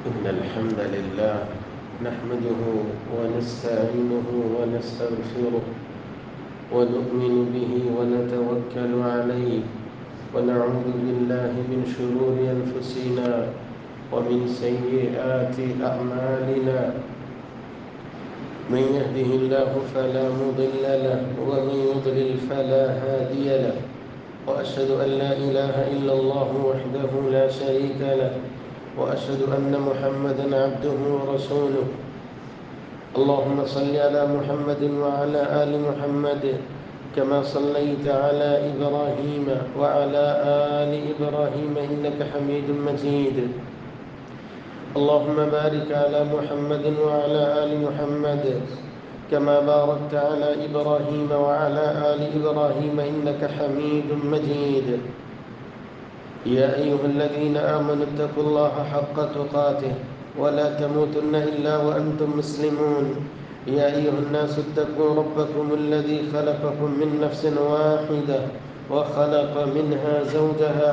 إن الحمد لله نحمده ونستعينه ونستغفره ونؤمن به ونتوكل عليه ونعوذ بالله من شرور أنفسنا ومن سيئات أعمالنا. من يهده الله فلا مضل له ومن يضلل فلا هادي له، وأشهد أن لا إله إلا الله وحده لا شريك له، وأشهد أن محمدًا عبده ورسوله. اللهم صل على محمد وعلى آل محمد كما صليت على إبراهيم وعلى آل إبراهيم إنك حميد مجيد. اللهم بارك على محمد وعلى آل محمد كما باركت على إبراهيم وعلى آل إبراهيم إنك حميد مجيد. يا أيها الذين آمنوا اتقوا الله حق تقاته ولا تموتن إلا وأنتم مسلمون. يا أيها الناس اتقوا ربكم الذي خلقكم من نفس واحدة وخلق منها زوجها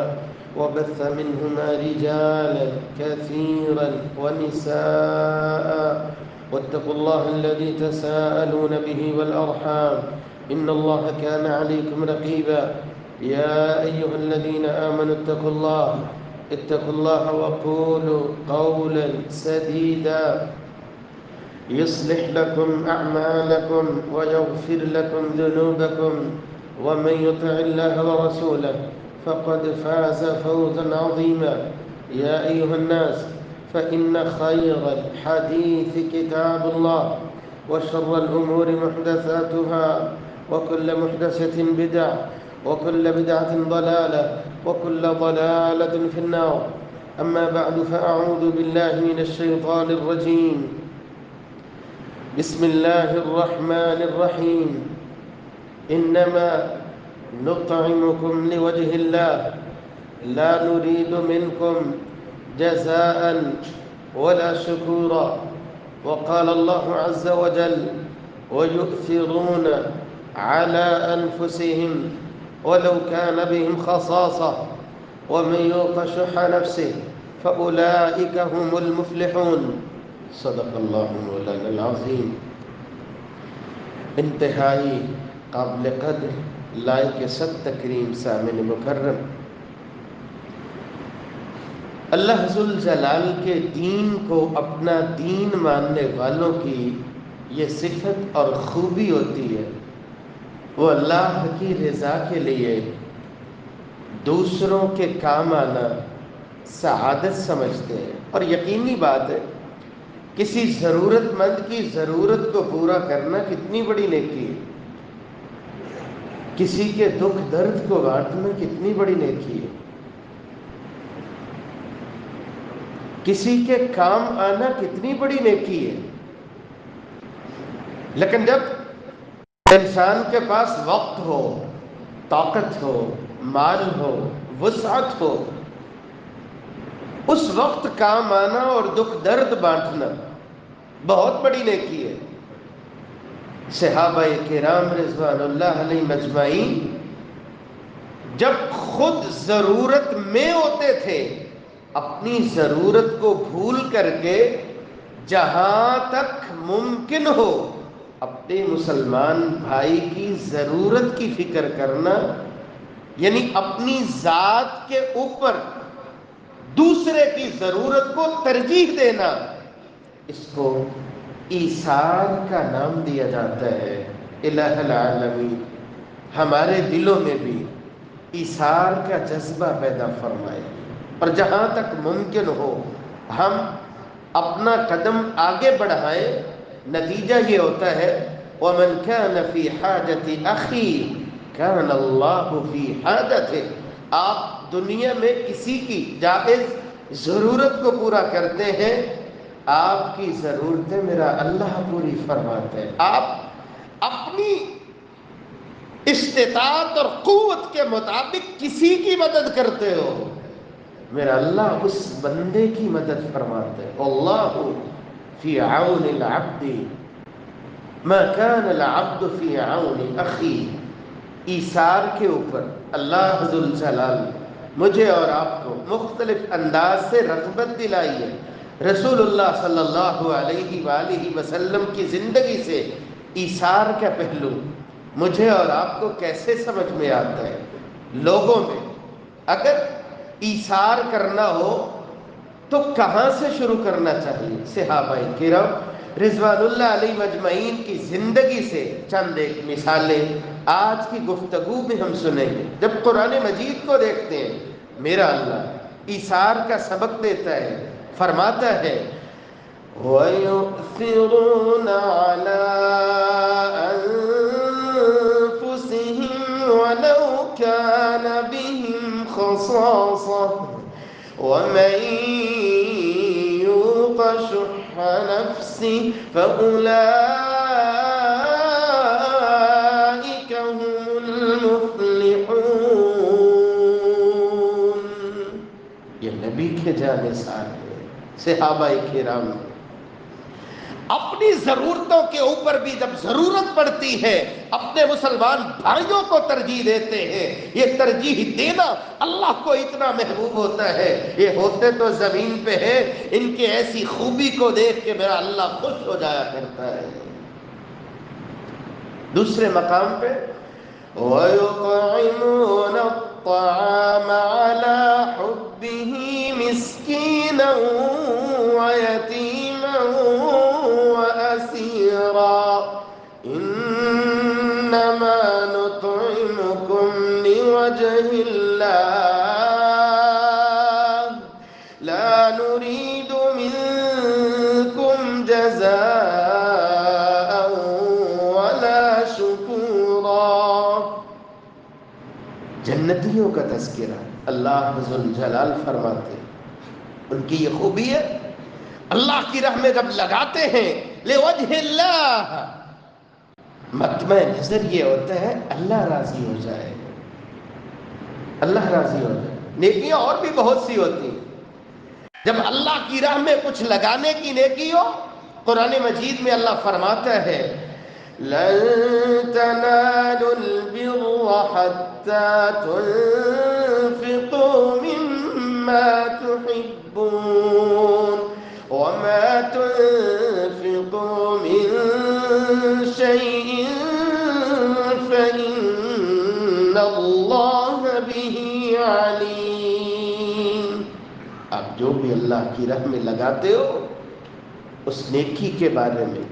وبث منهما رجالا كثيرا ونساء، واتقوا الله الذي تساءلون به والأرحام إن الله كان عليكم رقيبا. يا أيها الذين آمنوا اتقوا الله وقولوا قولا سديدا يصلح لكم أعمالكم ويغفر لكم ذنوبكم، ومن يطع الله ورسوله فقد فاز فوزا عظيما. يا أيها الناس فإن خير الحديث كتاب الله، وشر الأمور محدثاتها، وكل محدثة بدعة، وكل بدعة ضلالة، وكل ضلالة في النار. أما بعد فأعوذ بالله من الشيطان الرجيم. بسم الله الرحمن الرحيم. إنما نطعمكم لوجه الله لا نريد منكم جزاء ولا شكورا. وقال الله عز وجل: ويؤثرون على أنفسهم ولو كان بهم خصاصة ومن يوق شح نفسه فأولئك هم المفلحون. صدق اللہ مولانا العظیم. انتہائی قابل قدر لائق صد تکریم سامن مکرم، اللہ ذوالجلال کے دین کو اپنا دین ماننے والوں کی یہ صفت اور خوبی ہوتی ہے، وہ اللہ کی رضا کے لیے دوسروں کے کام آنا سعادت سمجھتے ہیں. اور یقینی بات ہے، کسی ضرورت مند کی ضرورت کو پورا کرنا کتنی بڑی نیکی ہے، کسی کے دکھ درد کو بانٹنا کتنی بڑی نیکی ہے، کسی کے کام آنا کتنی بڑی نیکی ہے. لیکن جب انسان کے پاس وقت ہو، طاقت ہو، مال ہو، وسعت ہو، اس وقت کام آنا اور دکھ درد بانٹنا بہت بڑی نیکی ہے. صحابہ کرام رضوان اللہ علیہ مجمعین جب خود ضرورت میں ہوتے تھے، اپنی ضرورت کو بھول کر کے جہاں تک ممکن ہو اپنے مسلمان بھائی کی ضرورت کی فکر کرنا، یعنی اپنی ذات کے اوپر دوسرے کی ضرورت کو ترجیح دینا، اس کو ایثار کا نام دیا جاتا ہے. الہ العالمین ہمارے دلوں میں بھی ایثار کا جذبہ پیدا فرمائے، اور جہاں تک ممکن ہو ہم اپنا قدم آگے بڑھائیں. نتیجہ یہ ہوتا ہے وَمَنْ كَانَ فِي حَاجَةِ أَخِي كَانَ اللَّهُ فِي حَاجَتِهِ. آپ دنیا میں کسی کی جائز ضرورت کو پورا کرتے ہیں، آپ کی ضرورتیں میرا اللہ پوری فرماتے ہیں. آپ اپنی استطاعت اور قوت کے مطابق کسی کی مدد کرتے ہو، میرا اللہ اس بندے کی مدد فرماتے ہیں. اللہ فی عون العبد ما کان العبد فی عون اخی. ایثار کے اوپر اللہ ذوالجلال مجھے اور آپ کو مختلف انداز سے رغبت دلائی ہے. رسول اللہ صلی اللہ علیہ وآلہ وسلم کی زندگی سے ایثار کا پہلو مجھے اور آپ کو کیسے سمجھ میں آتا ہے؟ لوگوں میں اگر ایثار کرنا ہو تو کہاں سے شروع کرنا چاہیے؟ صحابہ کرام رضوان اللہ علیہ مجمعین کی زندگی سے چند ایک مثالیں آج کی گفتگو میں ہم سنیں گے۔ جب قرآن مجید کو دیکھتے ہیں، میرا اللہ ایثار کا سبق دیتا ہے، فرماتا ہے وَيُؤْثِرُونَ عَلَىٰ أَنفُسِهِمْ وَلَوْ كَانَ بِهِمْ خَصَاصَةٌ وَمَن يُوقَ شُحَّ نَفْسِهِ فَأُولَٰئِكَ هُمُ الْمُفْلِحُونَ۔ یہ نبی کے جانثار ہے، صحابہ کرام اپنی ضرورتوں کے اوپر بھی جب ضرورت پڑتی ہے اپنے مسلمان بھائیوں کو ترجیح دیتے ہیں۔ یہ ترجیح دینا اللہ کو اتنا محبوب ہوتا ہے، یہ ہوتے تو زمین پہ ہے، ان کے ایسی خوبی کو دیکھ کے میرا اللہ خوش ہو جایا کرتا ہے۔ دوسرے مقام پہ وَيُطْعِمُونَ الطَّعَامَ عَلَى حُبِّهِ مِسْكِينًا وَيَتِيمًا وَأَسِيرًا إِنَّمَا نُطْعِمُكُمْ لِوَجْهِ اللَّهِ لَا نُرِيدُ مِنكُمْ جَزَاءً وَلَا شُكُورًا۔ جنتیوں کا تذکرہ اللہ ذوالجلال فرماتے ہیں، ان کی یہ خوبی ہے اللہ کی راہ میں جب لگاتے ہیں لِوَجْهِ اللَّهِ، مطمع نظر یہ ہوتا ہے اللہ راضی ہو جائے، اللہ راضی ہو جائے۔ نیکیاں اور بھی بہت سی ہوتی ہیں، جب اللہ کی راہ میں کچھ لگانے کی نیکی ہو، قرآن مجید میں اللہ فرماتا ہے لَن تَنَالُوا الْبِرَّ حَتَّى تُنْفِقُوا مِمَّا تُحِبُّونَ وَمَا تُنْفِقُوا مِنْ شَيْءٍ فَإِنَّ اللَّهَ بِهِ عَلِيمٌ۔ آپ جو بھی اللہ کی راہ میں لگاتے ہو اس نیکی کے بارے میں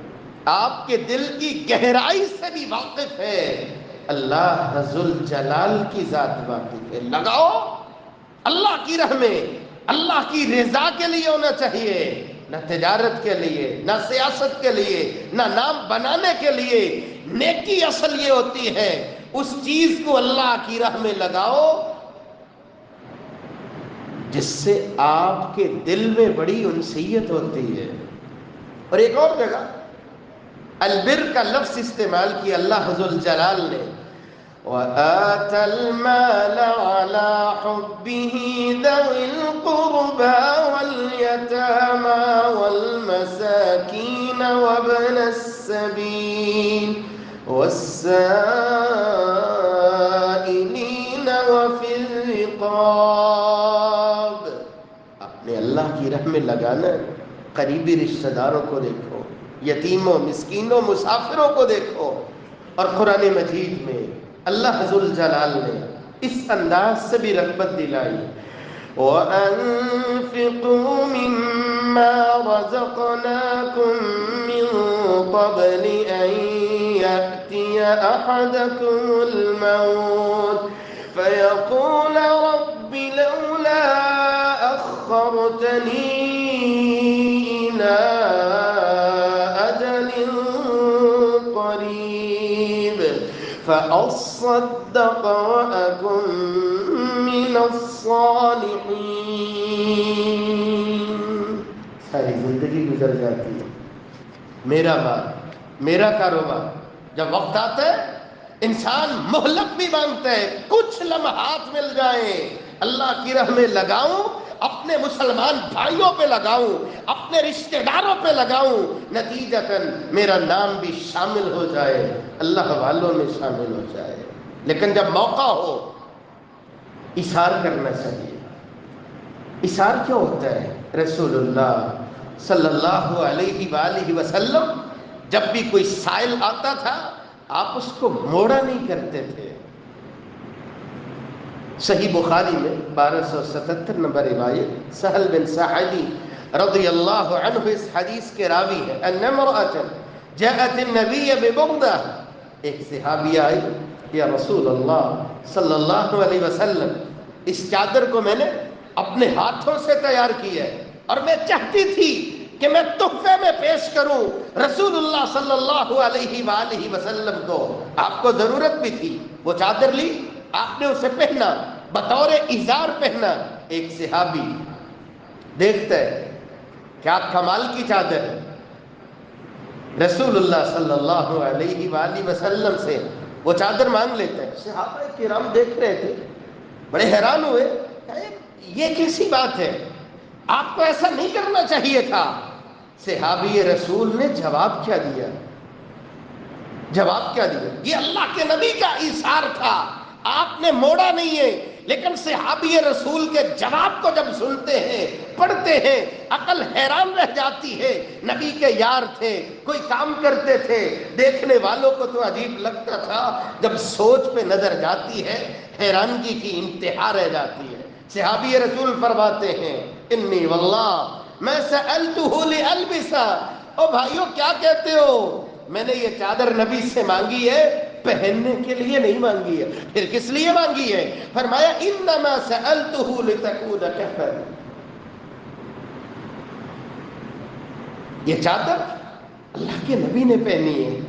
آپ کے دل کی گہرائی سے بھی واقف ہے، اللہ ذوالجلال کی ذات واقف ہے۔ لگاؤ اللہ کی راہ میں، اللہ کی رضا کے لیے ہونا چاہیے، نہ تجارت کے لیے، نہ سیاست کے لیے، نہ نام بنانے کے لیے۔ نیکی اصل یہ ہوتی ہے اس چیز کو اللہ کی راہ میں لگاؤ جس سے آپ کے دل میں بڑی انسیت ہوتی ہے۔ اور ایک اور جگہ البر کا لفظ استعمال کیا اللہ ذوالجلال نے، وَآتَ الْمَالَ عَلَى حُبِّهِ ذَوِي الْقُرْبَى وَالْيَتَامَى وَالْمَسَاكِينَ وَابْنَ السَّبِيلِ وَالسَّائِلِينَ وَفِي الرِّقَابِ۔ اپنے اللہ کی راہ میں لگانا، قریبی رشتہ داروں کو دیکھو، یتیموں، مسکینوں، مسافروں کو دیکھو۔ اور قرآن مجید میں اللہ ذوالجلال نے اس انداز سے بھی رغبت دلائی وَأَنفِقُوا مِمَّا رَزَقْنَاكُم مِّن قَبْلِ أَن يَأْتِيَ أَحَدَكُمُ الْمَوْتُ فَيَقُولَ رَبِّ لَوْلَا أَخَّرْتَنِي إِلَىٰ أَجَلٍ قَرِيبٍ فَأَصَّدَّقَ وَأَكُن مِّنَ الصَّالِحِينَ۔ ساری زندگی گزر جاتی ہے، میرا مال، میرا کاروبار، جب وقت آتا ہے انسان مہلت بھی مانگتا ہے، کچھ لمحات مل جائیں اللہ کی راہ میں لگاؤں، اپنے مسلمان بھائیوں پہ لگاؤں، اپنے رشتہ داروں پہ لگاؤں، نتیجتاً میرا نام بھی شامل ہو جائے، اللہ والوں میں شامل ہو جائے۔ لیکن جب موقع ہو ایثار کرنا چاہیے۔ ایثار کیوں ہوتا ہے؟ رسول اللہ صلی اللہ علیہ وآلہ وسلم جب بھی کوئی سائل آتا تھا آپ اس کو موڑا نہیں کرتے تھے۔ صحیح بخاری میں 1277 نمبر روایت، سہل بن سعدی رضی اللہ عنہ اس حدیث کے راوی ہے، ان امرأة جاءت النبی ببغدہ، ایک صحابی آئی، یا رسول اللہ صلی اللہ علیہ وسلم اس چادر کو میں نے اپنے ہاتھوں سے تیار کی ہے اور میں چاہتی تھی کہ میں تحفے میں پیش کروں رسول اللہ صلی اللہ علیہ وآلہ وسلم کو، آپ کو ضرورت بھی تھی۔ وہ چادر لی، آپ نے اسے پہنا، بطور ازار پہنا۔ ایک صحابی دیکھتا ہے کیا کمال کی چادر ہے، رسول اللہ صلی اللہ علیہ وآلہ وسلم سے وہ چادر مانگ لیتا ہے۔ صحابہ کرام دیکھ رہے تھے، بڑے حیران ہوئے، یہ کیسی بات ہے، آپ کو ایسا نہیں کرنا چاہیے تھا۔ صحابی رسول نے جواب کیا دیا؟ جواب کیا دیا؟ یہ اللہ کے نبی کا ایثار تھا، آپ نے موڑا نہیں ہے۔ لیکن صحابی رسول کے جواب کو جب سنتے ہیں، پڑھتے ہیں، عقل حیران رہ جاتی ہے۔ نبی کے یار تھے، کوئی کام کرتے تھے، دیکھنے والوں کو تو عجیب لگتا تھا، جب سوچ پہ نظر جاتی ہے حیرانگی کی انتہا رہ جاتی ہے۔ صحابی رسول فرماتے ہیں، انی واللہ میں سألتہ لألبسا، او بھائیو کیا کہتے ہو، میں نے یہ چادر نبی سے مانگی ہے، پہننے کے لیے نہیں مانگی ہے۔ پھر کس لیے مانگی ہے؟ فرمایا انما سألتہ لتکون کفن، یہ چادر اللہ کے نبی نے پہنی ہے،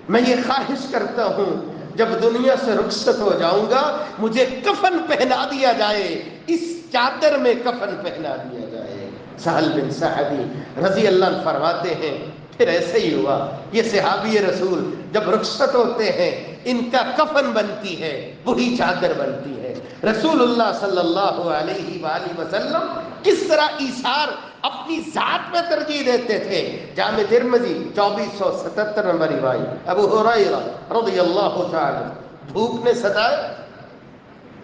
میں یہ خواہش کرتا ہوں جب دنیا سے رخصت ہو جاؤں گا مجھے کفن پہنا دیا جائے، اس چادر میں کفن پہنا دیا جائے۔ سہل بن سعدی رضی اللہ عنہ فرماتے ہیں پھر ایسے ہی ہوا، یہ صحابی رسول جب رخصت ہوتے ہیں ان کا کفن بنتی ہے، وہی چادر بنتی ہے۔ رسول اللہ صلی اللہ علیہ وآلہ وسلم کس طرح ایثار اپنی ذات میں ترجیح دیتے تھے۔ جامع ترمذی 2477 نمبر روایت، ابو ہریرہ رضی اللہ تعالی، دھوپ نے ستائے،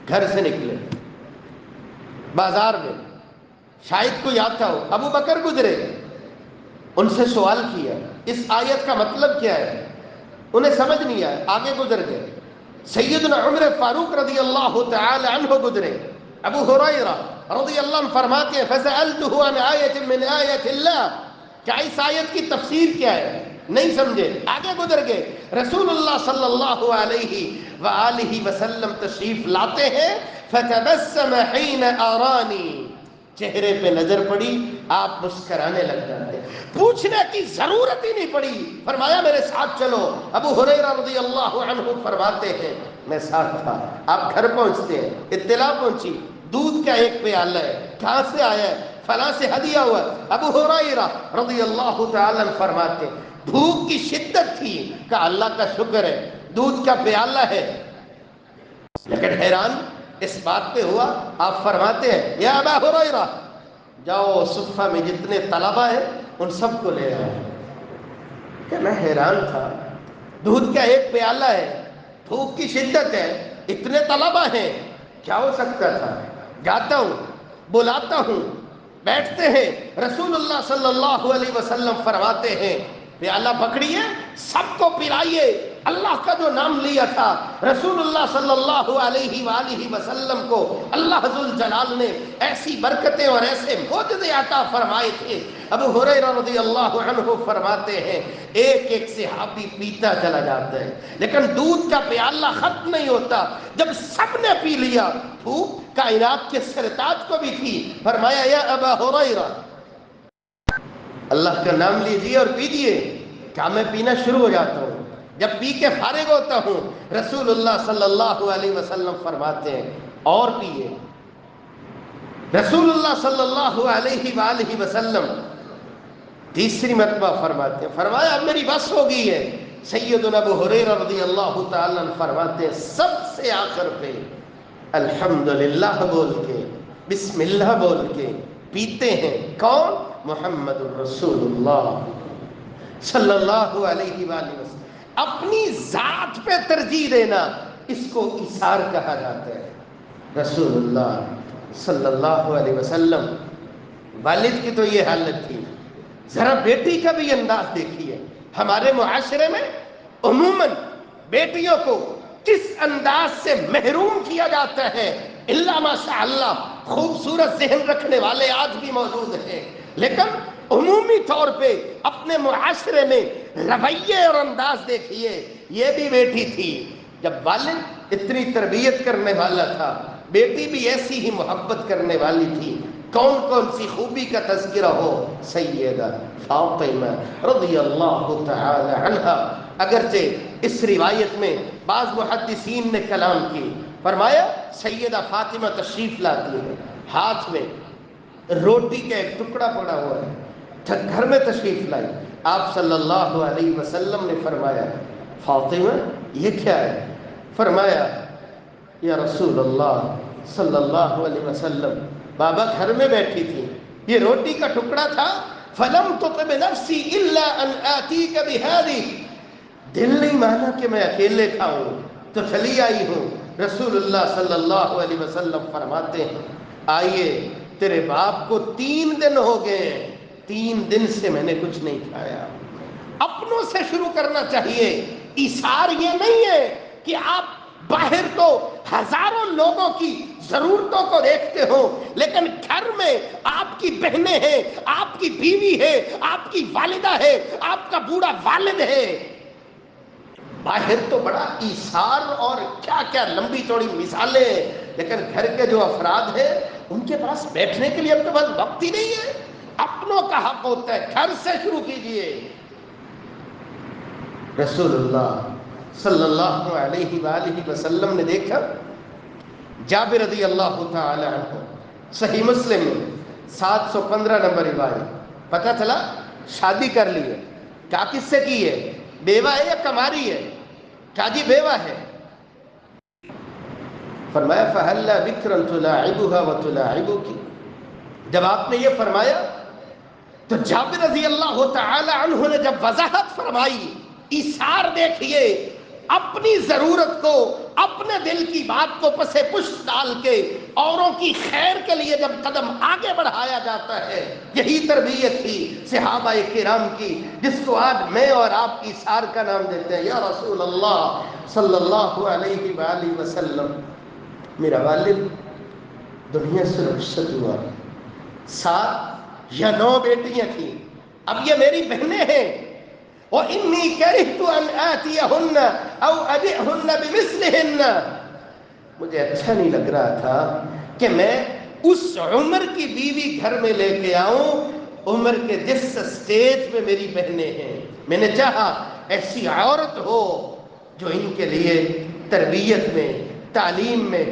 گھر سے نکلے، بازار میں شاید کوئی آتا ہو، ابو بکر گزرے، ان سے سوال کیا اس آیت کا مطلب کیا ہے، انہیں سمجھ نہیں آیا، آگے گزر گئے۔ سیدنا عمر فاروق رضی اللہ تعالی عنہ گزرے، ابو ہریرہ رضی اللہ عنہ فرماتے ہیں فسألتہ عن آیت من آیت اللہ، کیا اس آیت کی تفسیر کیا ہے، نہیں سمجھے، آگے گزر گئے۔ رسول اللہ صلی اللہ علیہ وآلہ وسلم تشریف لاتے ہیں، فتبسم حین آرانی، چہرے پہ نظر پڑی آپ مسکرانے لگ جاتے، پوچھنے کی ضرورت ہی نہیں پڑی، فرمایا میرے ساتھ چلو۔ ابو ہریرہ رضی اللہ عنہ فرماتے ہیں میں ساتھ تھا، آپ گھر پہنچتے ہیں، اطلاع پہنچی دودھ کا ایک پیالہ ہے، کہاں سے آیا ہے، فلاں سے ہدیہ ہوا۔ ابو ہریرہ رضی اللہ تعالی عنہ فرماتے بھوک کی شدت تھی، کہا اللہ کا شکر ہے دودھ کا پیالہ ہے، لیکن حیران اس بات پہ ہوا، آپ فرماتے ہیں یا ابا ہریرہ جاؤ صفہ میں جتنے طلبہ ہیں ان سب کو لے آؤ۔ کہ میں حیران تھا، دودھ کا ایک پیالہ ہے، بھوک کی شدت ہے، اتنے طلبہ ہیں، کیا ہو سکتا تھا؟ جاتا ہوں، بلاتا ہوں، بیٹھتے ہیں، رسول اللہ صلی اللہ علیہ وسلم فرماتے ہیں پیالہ پکڑیے، سب کو پلائیے، اللہ کا جو نام لیا تھا رسول اللہ صلی اللہ علیہ وآلہ وسلم کو اللہ ذوالجلال نے ایسی برکتیں اور ایسے معجزے عطا فرمائے تھے۔ ابو ہریرہ رضی اللہ عنہ فرماتے ہیں ایک ایک صحابی پیتا چلا جاتا ہے لیکن دودھ کا پیالہ ختم نہیں ہوتا، جب سب نے پی لیا، بھوک کائنات کے سرتاج کو بھی تھی، فرمایا یا ابا ہریرہ اللہ کا نام لیجیے اور پیجیے، کیا میں پینا شروع ہو جاتا ہوں، جب پی کے فارغ ہوتا ہوں رسول اللہ صلی اللہ علیہ وسلم فرماتے ہیں اور پیئے۔ رسول اللہ صلی اللہ علیہ وآلہ وسلم تیسری مرتبہ فرماتے ہیں، فرمایا اب میری بس ہو گئی ہے۔ سیدنا ابو ہریرہ رضی اللہ تعالیٰ عنہ فرماتے ہیں سب سے آخر پہ الحمدللہ بول کے، بسم اللہ بول کے پیتے ہیں، کون؟ محمد الرسول اللہ صلی اللہ علیہ وآلہ وسلم۔ اپنی ذات پہ ترجیح دینا اس کو ایثار کہا جاتا ہے۔ رسول اللہ صلی اللہ علیہ وسلم والد کی تو یہ حالت تھی، ذرا بیٹی کا بھی انداز دیکھیے. ہمارے معاشرے میں عموماً بیٹیوں کو کس انداز سے محروم کیا جاتا ہے. اللہ ماشاء اللہ خوبصورت ذہن رکھنے والے آج بھی موجود ہیں، لیکن عمومی طور پہ اپنے معاشرے میں رویے اور انداز دیکھیے. یہ بھی بیٹی تھی، جب والد اتنی تربیت کرنے والا تھا، بیٹی بھی ایسی ہی محبت کرنے والی تھی. کون کون سی خوبی کا تذکرہ ہو، سیدہ فاطمہ رضی اللہ تعالی عنہا. اگرچہ اس روایت میں بعض محدثین نے کلام کی، فرمایا سیدہ فاطمہ تشریف لاتی ہے، ہاتھ میں روٹی کا ایک ٹکڑا پڑا ہوا ہے، گھر میں تشریف لائی. آپ صلی اللہ علیہ وسلم نے فرمایا فاطمہ یہ کیا ہے؟ فرمایا یا رسول اللہ صلی اللہ علیہ وسلم بابا گھر میں بیٹھی تھی، یہ روٹی کا ٹکڑا تھا. فلم تطب نفسی الا ان آتیک بہذہ، دل نہیں مانا کہ میں اکیلے کھاؤں تو چلی آئی ہوں. رسول اللہ صلی اللہ علیہ وسلم فرماتے ہیں آئیے تیرے باپ کو 3 دن ہو گئے، 3 دن سے میں نے کچھ نہیں کھایا. اپنوں سے شروع کرنا چاہیے. ایثار یہ نہیں ہے کہ آپ باہر تو ہزاروں لوگوں کی ضرورتوں کو دیکھتے ہو، لیکن گھر میں آپ کی بہنیں ہیں، آپ کی بیوی ہے، آپ کی والدہ ہے، آپ کا بوڑھا والد ہے. باہر تو بڑا ایثار اور کیا کیا لمبی چوڑی مثالیں ہیں، لیکن گھر کے جو افراد ہیں ان کے پاس بیٹھنے کے لیے اب تو بس وقت ہی نہیں ہے. اپنوں کا حق ہوتا ہے، گھر سے شروع کیجئے. رسول اللہ صلی اللہ علیہ وآلہ وسلم نے دیکھا، جابر رضی اللہ تعالی عنہ، صحیح مسلم میں 715 نمبر روایت، پتہ چلا شادی کر لی ہے. کیا کس سے کی ہے؟ بیوہ ہے یا کماری ہے؟ کیا جی بیوہ ہے. فرمایا فَهَلَّا بِكْرًا تُلَاعِبُهَا وَتُلَاعِبُكِ. جب آپ نے یہ فرمایا تو جابر رضی اللہ تعالی عنہ نے جب وضاحت فرمائی، ایثار دیکھیے، اپنی ضرورت کو، اپنے دل کی بات کو پسے پشت ڈال کے اوروں کی خیر کے لیے جب قدم آگے بڑھایا جاتا ہے. یہی تربیت تھی صحابہ کرام کی، جس کو آج میں اور آپ ایثار کا نام دیتے ہیں. یا رسول اللہ صلی اللہ علیہ وآلہ وسلم میرا والد دنیا سے رخصت ہوا، 7 یا 9 بیٹیاں تھیں، اب یہ میری بہنیں ہیں. وَإِنِّي كَرِهْتُ أَنْ آتِيَهُنَّ أَوْ أَجِئْهُنَّ بِمِثْلِهِنَّ. مجھے اچھا نہیں لگ رہا تھا کہ میں اس عمر کی بیوی گھر میں لے کے آؤں، عمر کے جس سٹیج میں میری بہنیں ہیں. میں نے چاہا ایسی عورت ہو جو ان کے لیے تربیت میں، تعلیم میں،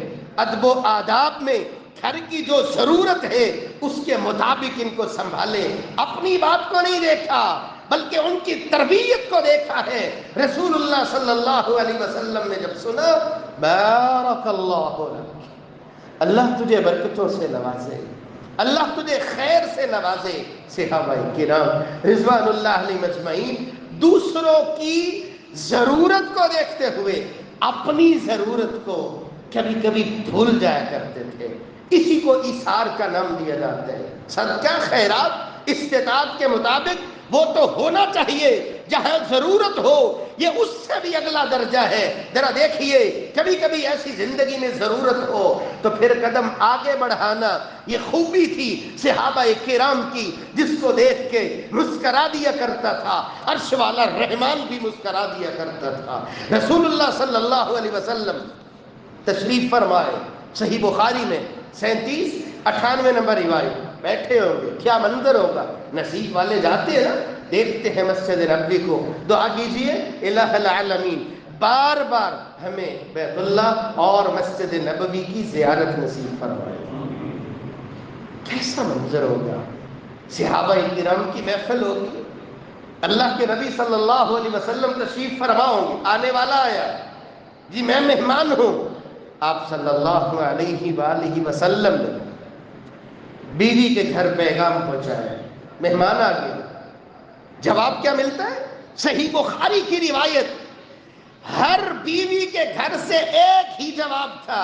ادب و آداب میں، گھر کی جو ضرورت ہے اس کے مطابق ان کو سنبھالے. اپنی بات کو نہیں دیکھا بلکہ ان کی تربیت کو دیکھا ہے. رسول اللہ صلی اللہ علیہ وسلم نے جب سنا بارک اللہ لک، اللہ تجھے برکتوں سے نوازے، اللہ تجھے خیر سے نوازے. صحابہ کرام رضوان اللہ علیہ مجمعین دوسروں کی ضرورت کو دیکھتے ہوئے اپنی ضرورت کو کبھی کبھی بھول جایا کرتے تھے. اسی کو ایثار کا نام دیا جاتا ہے. صدقہ خیرات استطاعت کے مطابق وہ تو ہونا چاہیے جہاں ضرورت ہو، یہ اس سے بھی اگلا درجہ ہے. ذرا دیکھیے کبھی کبھی ایسی زندگی میں ضرورت ہو تو پھر قدم آگے بڑھانا، یہ خوبی تھی صحابہ کرام کی، جس کو دیکھ کے مسکرا دیا کرتا تھا عرش والا رحمان بھی مسکرا دیا کرتا تھا. رسول اللہ صلی اللہ علیہ وسلم تشریف فرمائے، صحیح بخاری میں 3798 نمبر روایت، بیٹھے ہوں گے، کیا منظر ہوگا. نصیب والے جاتے ہیں نا، دیکھتے ہیں مسجد نبوی کو، دعا کیجئے الہ العالمین بار بار ہمیں بیت اللہ اور مسجد نبوی کی زیارت نصیب فرمائے. کیسا منظر ہوگا. صحابہ کرام کی محفل ہوگی، اللہ کے نبی صلی اللہ علیہ وسلم تشریف فرما ہوں گے. آنے والا آیا جی میں مہمان ہوں. آپ صلی اللہ علیہ وآلہ وسلم نے بیوی کے گھر پیغام پہنچایا، مہمان آ گئے. جواب کیا ملتا ہے؟ صحیح بخاری کی روایت، ہر بیوی کے گھر سے ایک ہی جواب تھا،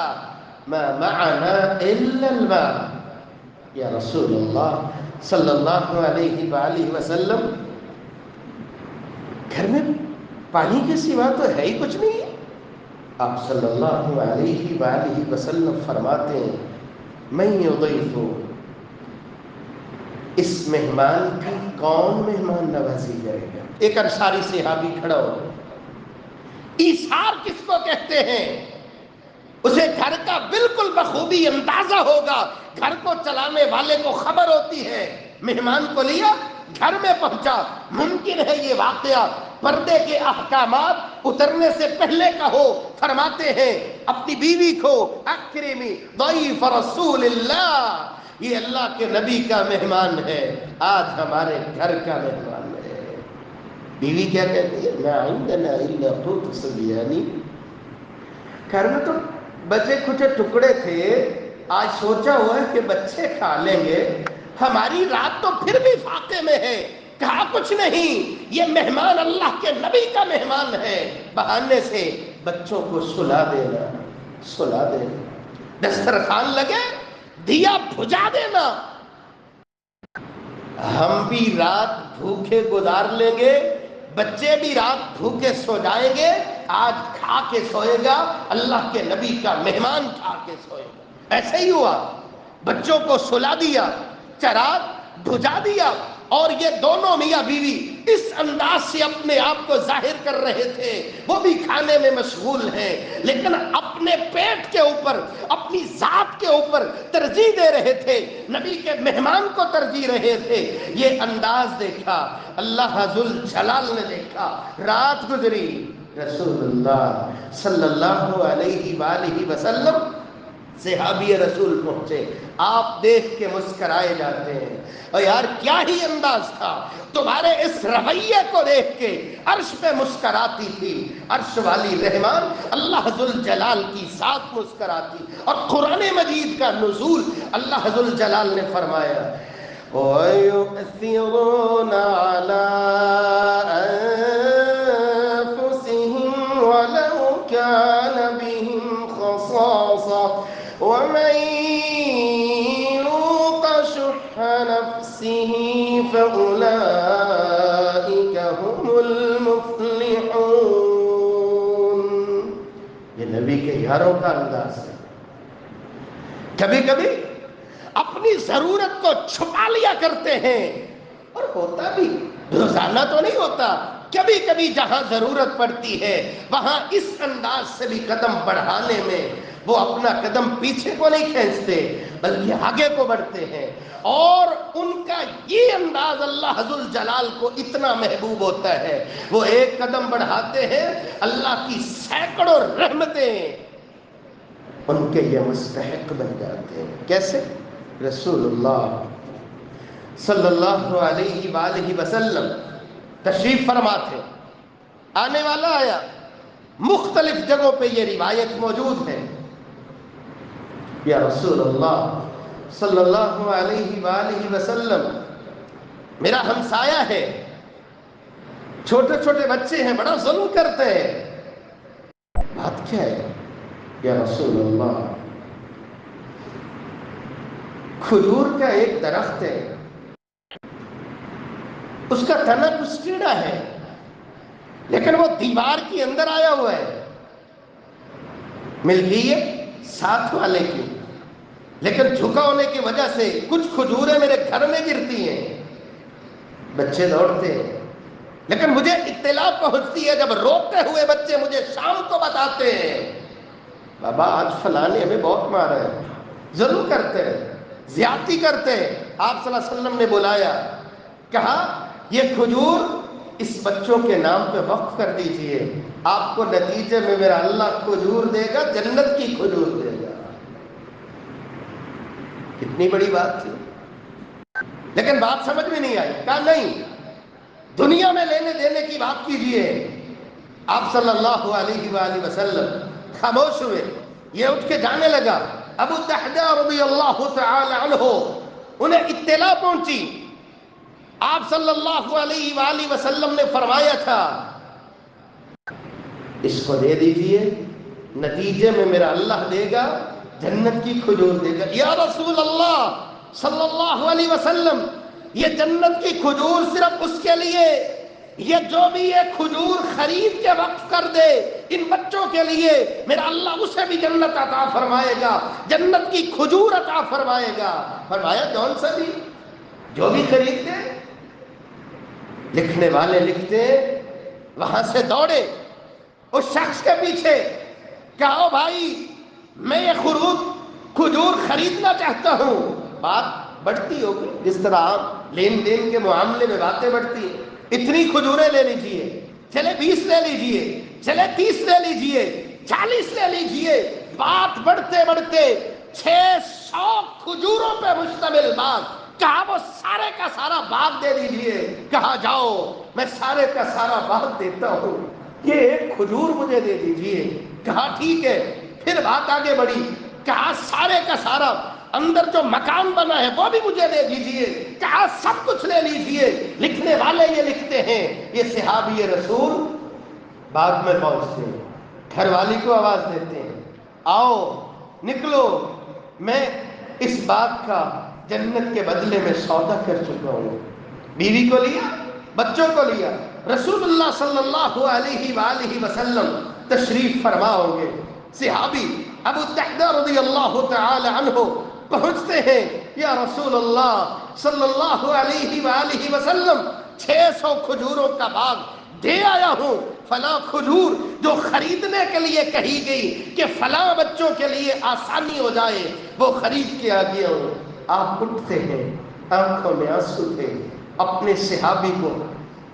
ما معنا الا الماء. یا رسول اللہ صلی اللہ علیہ وآلہ وسلم، گھر میں پانی کے سوا تو ہے ہی کچھ نہیں ہے۔ آپ صلی اللہ علیہ وآلہ وسلم فرماتے ہیں من یضیف، اس مہمان کی کون مہمان نوازی کرے گا؟ ایک انصاری صحابی کھڑا ہو، ایثار کس کو کہتے ہیں؟ اسے گھر کا بالکل بخوبی اندازہ ہوگا، گھر کو چلانے والے کو خبر ہوتی ہے، مہمان کو لیا گھر میں پہنچا، ممکن ہے یہ واقعہ پردے کے احکامات اترنے سے پہلے کا ہو، فرماتے ہیں اپنی بیوی کو اکرمی ضیف رسول اللہ، یہ اللہ کے نبی کا مہمان ہے، آج ہمارے گھر کا مہمان ہے۔ بیوی کیا کہتی ہے؟ ما عندنا الا قوت صبیانی، گھر میں تو بچے کچھ ٹکڑے تھے، آج سوچا ہوا ہے کہ بچے کھا لیں گے، ہماری رات تو پھر بھی فاقے میں ہے، کہا کچھ نہیں، یہ مہمان اللہ کے نبی کا مہمان ہے، بہانے سے بچوں کو سلا دینا، دسترخوان لگے دیا بھجا دینا، ہم بھی رات بھوکے گزار لیں گے، بچے بھی رات بھوکے سو جائیں گے، آج کھا کے سوئے گا اللہ کے نبی کا مہمان، کھا کے سوئے گا۔ ایسے ہی ہوا، بچوں کو سلا دیا، چراغ بھجا دیا، اور یہ دونوں میاں بیوی اس انداز سے اپنے آپ کو ظاہر کر رہے تھے، وہ بھی کھانے میں مشغول ہیں، لیکن اپنے پیٹ کے اوپر، اپنی ذات کے اوپر ترجیح دے رہے تھے، نبی کے مہمان کو ترجیح رہے تھے۔ یہ انداز دیکھا، اللہ ذوال جلال نے دیکھا، رات گزری، رسول اللہ صلی اللہ علیہ وآلہ وسلم صحابی رسول پہنچے، آپ دیکھ کے مسکرائے جاتے ہیں، اور یار کیا ہی انداز تھا، تمہارے اس رویے کو دیکھ کے عرش پہ مسکراتی تھی، عرش والی رحمان اللہ ذوالجلال کی ذات مسکراتی، اور قرآن مجید کا نزول اللہ ذوالجلال نے فرمایا وَيُؤْثِرُونَ عَلَىٰ أَنفُسِهِمْ وَلَوْ كَانَ بِهِمْ خَصَاصَةٌ وَمَن يُوقَ شُحَّ نَفْسِهِ فَأُولَٰئِكَ هُمُ الْمُفْلِحُونَ۔ یہ نبی کے یاروں کا انداز ہے۔ کبھی کبھی اپنی ضرورت کو چھپا لیا کرتے ہیں، اور ہوتا بھی روزانہ تو نہیں ہوتا، کبھی کبھی جہاں ضرورت پڑتی ہے وہاں اس انداز سے بھی قدم بڑھانے میں وہ اپنا قدم پیچھے کو نہیں کھینچتے بلکہ آگے کو بڑھتے ہیں، اور ان کا یہ انداز اللہ ذوالجلال کو اتنا محبوب ہوتا ہے، وہ ایک قدم بڑھاتے ہیں، اللہ کی سینکڑوں رحمتیں ان کے یہ مستحق بن جاتے ہیں۔ کیسے؟ رسول اللہ صلی اللہ علیہ وآلہ وسلم تشریف فرما تھے، آنے والا آیا، مختلف جگہوں پہ یہ روایت موجود ہے، یا رسول اللہ صلی اللہ علیہ وآلہ وسلم میرا ہمسایہ ہے، چھوٹے چھوٹے بچے ہیں، بڑا ظلم کرتے ہیں، بات کیا ہے؟ یا رسول اللہ کھجور کا ایک درخت ہے، اس کا تنا کچھ ٹیڑھا ہے، لیکن وہ دیوار کے اندر آیا ہوا ہے، ملکیت ساتھ والے کی، لیکن جھکا ہونے کی وجہ سے کچھ کھجوریں میرے گھر میں گرتی ہیں، بچے دوڑتے ہیں، لیکن مجھے اطلاع پہنچتی ہے جب روتے ہوئے بچے مجھے شام کو بتاتے ہیں بابا آج فلاں نے ہمیں بہت مارا ہے، ظلم کرتے ہیں، زیادتی کرتے ہیں۔ آپ صلی اللہ علیہ وسلم نے بلایا، کہا یہ کھجور اس بچوں کے نام پہ وقف کر دیجئے، آپ کو نتیجے میں میرا اللہ کھجور دے گا، جنت کی کھجور دے گا۔ کتنی بڑی بات تھی، لیکن بات سمجھ میں نہیں آئی، کہا نہیں، دنیا میں لینے دینے کی بات کیجئے۔ آپ صلی اللہ علیہ وآلہ وسلم خاموش ہوئے، یہ اٹھ کے جانے لگا، ابو الدحداء رضی اللہ تعالی عنہ انہیں اطلاع پہنچی، آپ صلی اللہ علیہ وآلہ وسلم نے فرمایا تھا اس کو دے دیجئے، نتیجے میں میرا اللہ دے گا، جنت کی کھجور دے گا۔ یا رسول اللہ صلی اللہ علیہ وسلم یہ جنت کی کھجور صرف اس کے لیے، یہ جو بھی یہ کھجور خرید کے وقف کر دے ان بچوں کے لیے، میرا اللہ اسے بھی جنت عطا فرمائے گا، جنت کی کھجور عطا فرمائے گا۔ فرمایا کون سا بھی؟ جو بھی خرید دے۔ لکھنے والے لکھتے وہاں سے دوڑے اس شخص کے پیچھے، کہو بھائی میں یہ کھجور خریدنا چاہتا ہوں۔ بات بڑھتی ہوگی جس طرح آپ لین دین کے معاملے میں باتیں بڑھتی ہیں، اتنی کھجوریں لے لیجئے، چلے 20 لے لیجئے، چلے 30 لے لیجئے، 40 لے لیجئے۔ بات بڑھتے بڑھتے 600 کھجوروں پہ مشتمل باغ، کہا وہ سارے کا سارا باغ دے دیجئے۔ کہا جاؤ میں سارے کا سارا باغ دیتا ہوں، یہ ایک کھجور مجھے دے دیجئے۔ کہا ٹھیک ہے۔ پھر بات آگے بڑھی، کہا سارے کا سارا اندر جو مکان بنا ہے وہ بھی مجھے دے دیجئے۔ کہا سب کچھ لے لیجئے۔ لکھنے والے یہ لکھتے ہیں یہ صحابی رسول باغ میں پہنچتے ہیں، گھر والی کو آواز دیتے ہیں آؤ نکلو، میں اس باغ کا جنت کے بدلے میں سودا کر چکا ہوں۔ بیوی کو لیا، بچوں کو لیا، رسول اللہ صلی اللہ علیہ وآلہ وسلم تشریف فرما ہوں گے۔ صحابی ابو الدحداء رضی اللہ تعالی عنہ پہنچتے ہیں، یا رسول اللہ صلی اللہ علیہ وآلہ وسلم 600 کھجوروں کا باغ دے آیا ہوں، فلاں کھجور جو خریدنے کے لیے کہی گئی کہ فلاں بچوں کے لیے آسانی ہو جائے وہ خرید کے آ گیا ہوں۔ آپ اٹھتے ہیں، آنکھوں میں آنسو تھے، اپنے صحابی کو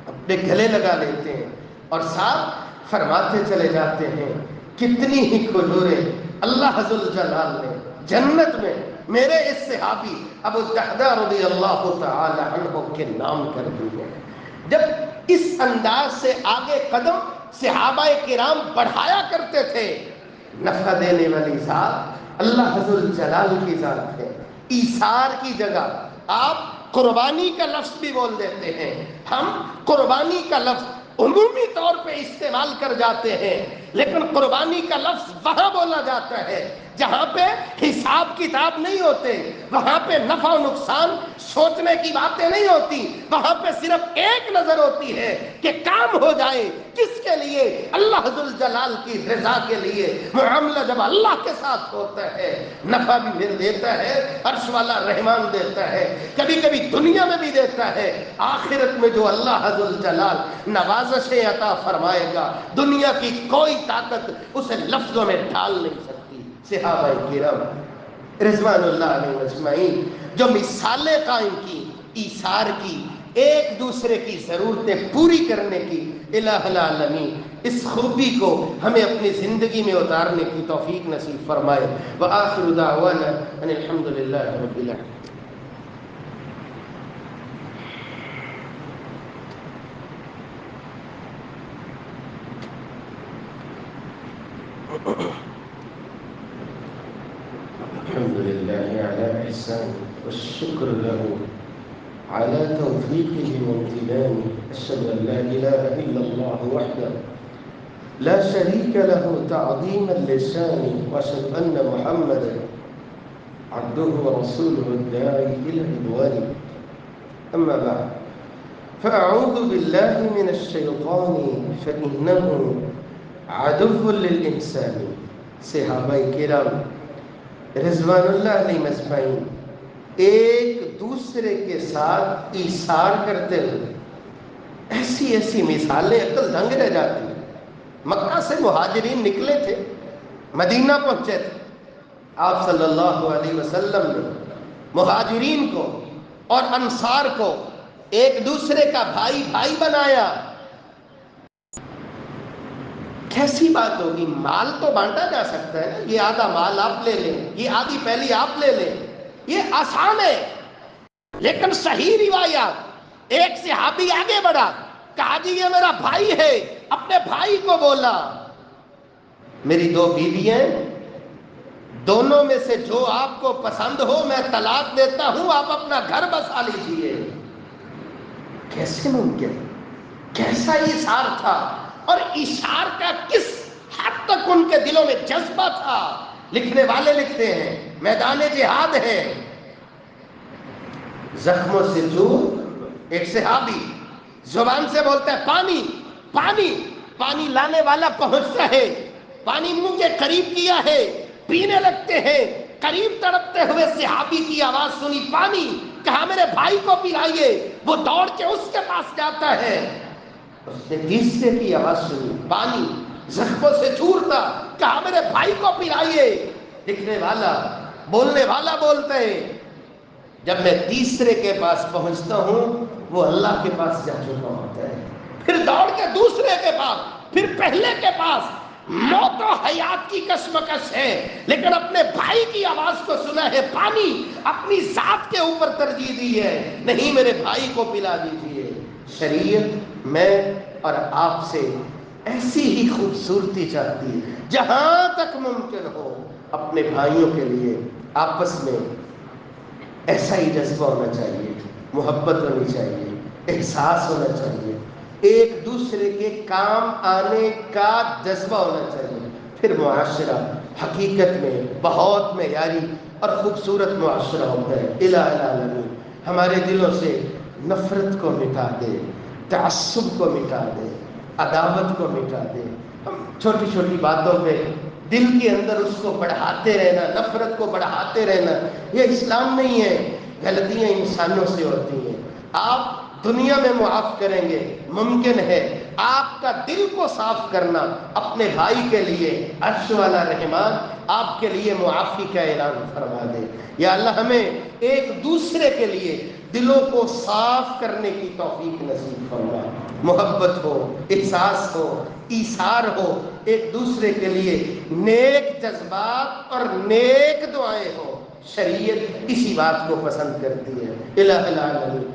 اپنے گلے لگا لیتے ہیں اور ساتھ فرماتے چلے جاتے ہیں کتنی ہی کھجوریں اللہ ذوالجلال نے جنت میں میرے اس صحابی ابو الدحداء رضی اللہ تعالی عنہ کے نام کر دی ہے۔ جب اس انداز سے آگے قدم صحابہ کرام بڑھایا کرتے تھے، نفع دینے والی ذات اللہ ذوالجلال کی ذات ہے۔ ایثار کی جگہ آپ قربانی کا لفظ بھی بول دیتے ہیں، ہم قربانی کا لفظ عمومی طور پہ استعمال کر جاتے ہیں، لیکن قربانی کا لفظ وہاں بولا جاتا ہے جہاں پہ حساب کتاب نہیں ہوتے، وہاں پہ نفع و نقصان سوچنے کی باتیں نہیں ہوتی، وہاں پہ صرف ایک نظر ہوتی ہے کہ کام ہو جائے کس کے لیے؟ اللہ ذوالجلال کی رضا کے لیے۔ معاملہ جب اللہ کے ساتھ ہوتا ہے نفع بھی پھر دیتا ہے، عرش والا رحمان دیتا ہے، کبھی کبھی دنیا میں بھی دیتا ہے، آخرت میں جو اللہ ذوالجلال نوازشیں عطا فرمائے گا دنیا کی کوئی طاقت اسے لفظوں میں ڈھال نہیں سکتی۔ صحابہ کرام رضوان اللہ علیہ اجمعین جو مثالیں قائم کی ایثار کی، ایک دوسرے کی ضرورتیں پوری کرنے کی، الہ العالمین اس خوبی کو ہمیں اپنی زندگی میں اتارنے کی توفیق نصیب فرمائے۔ وآخر دعوانا ان الحمدللہ رب العالمین۔ الحمد لله على إحسانه والشكر له على توفيقه وامتنانه، أشهد أن لا إله إلا الله وحده لا شريك له تعظيما لشانه، وأشهد أن محمدا عبده ورسوله الداعي إلى رضوانه. أما بعد فأعوذ بالله من الشيطان فإنه عدو للإنسان۔ صحابہ کرام رضوان اللہ علیہ مجمعین ایک دوسرے کے ساتھ ایثار کرتے ہوئے ایسی ایسی مثالیں عقل دنگ رہ جاتی ہیں۔ مکہ سے مہاجرین نکلے تھے، مدینہ پہنچے تھے، آپ صلی اللہ علیہ وسلم نے مہاجرین کو اور انصار کو ایک دوسرے کا بھائی بھائی بنایا۔ کیسی بات ہوگی؟ مال تو بانٹا جا سکتا ہے نا، یہ آدھا مال آپ لے لیں، یہ آدھی پہلی آپ لے لیں، یہ آسان ہے، لیکن صحیح روایات ایک صحابی آگے بڑھا، کہا جی یہ میرا بھائی ہے، اپنے بھائی کو بولا میری 2 بیویاں، دونوں میں سے جو آپ کو پسند ہو میں طلاق دیتا ہوں، آپ اپنا گھر بسا لیجئے۔ کیسے ممکن؟ کیسا ایثار تھا، اور ایثار کا کس حد تک ان کے دلوں میں جذبہ تھا؟ لکھنے والے لکھتے ہیں میدان جہاد ہے، زخموں سے چور، ایک صحابی زبان سے بولتا ہے پانی پانی، پانی لانے والا پہنچتا ہے، پانی منہ کے قریب کیا ہے، پینے لگتے ہیں، قریب تڑپتے ہوئے صحابی کی آواز سنی پانی، کہا میرے بھائی کو پلائیے، وہ دوڑ کے اس کے پاس جاتا ہے، اس نے تیسرے کی آواز سنی پانی، زخموں سے چور تھا، کہا میرے بھائی کو پلائیے، لکھنے والا بولنے والا بولتا ہے جب میں تیسرے کے پاس پہنچتا ہوں وہ اللہ کے پاس جا چکا ہوتا ہے، پھر دوڑ کے دوسرے کے پاس، پھر پہلے کے پاس، موت و حیات کی کشمکش ہے لیکن اپنے بھائی کی آواز کو سنا ہے پانی، اپنی ذات کے اوپر ترجیح دی ہے، نہیں میرے بھائی کو پلا دیجیے۔ شریعت میں اور آپ سے ایسی ہی خوبصورتی چاہتی ہے، جہاں تک ممکن ہو اپنے بھائیوں کے لیے آپس میں ایسا ہی جذبہ ہونا چاہیے، محبت ہونی چاہیے، احساس ہونا چاہیے، ایک دوسرے کے کام آنے کا جذبہ ہونا چاہیے، پھر معاشرہ حقیقت میں بہت معیاری اور خوبصورت معاشرہ ہوتا ہے۔ الہ العالمین ہمارے دلوں سے نفرت کو مٹا دے، تعصب کو مٹا دے، عداوت کو مٹا دے۔ ہم چھوٹی چھوٹی باتوں پہ دل کے اندر اس کو بڑھاتے رہنا، نفرت کو بڑھاتے رہنا، یہ اسلام نہیں ہے۔ غلطیاں انسانوں سے ہوتی ہیں، آپ دنیا میں معاف کریں گے، ممکن ہے آپ کا دل کو صاف کرنا اپنے بھائی کے لیے عرش والا رحمان آپ کے لیے معافی کا اعلان فرما دے۔ یا اللہ ہمیں ایک دوسرے کے لیے دلوں کو صاف کرنے کی توفیق نصیب فرما، محبت ہو، احساس ہو، ایثار ہو، ایک دوسرے کے لیے نیک جذبات اور نیک دعائیں ہوں۔ شریعت اسی بات کو پسند کرتی ہے۔ الہ العالمین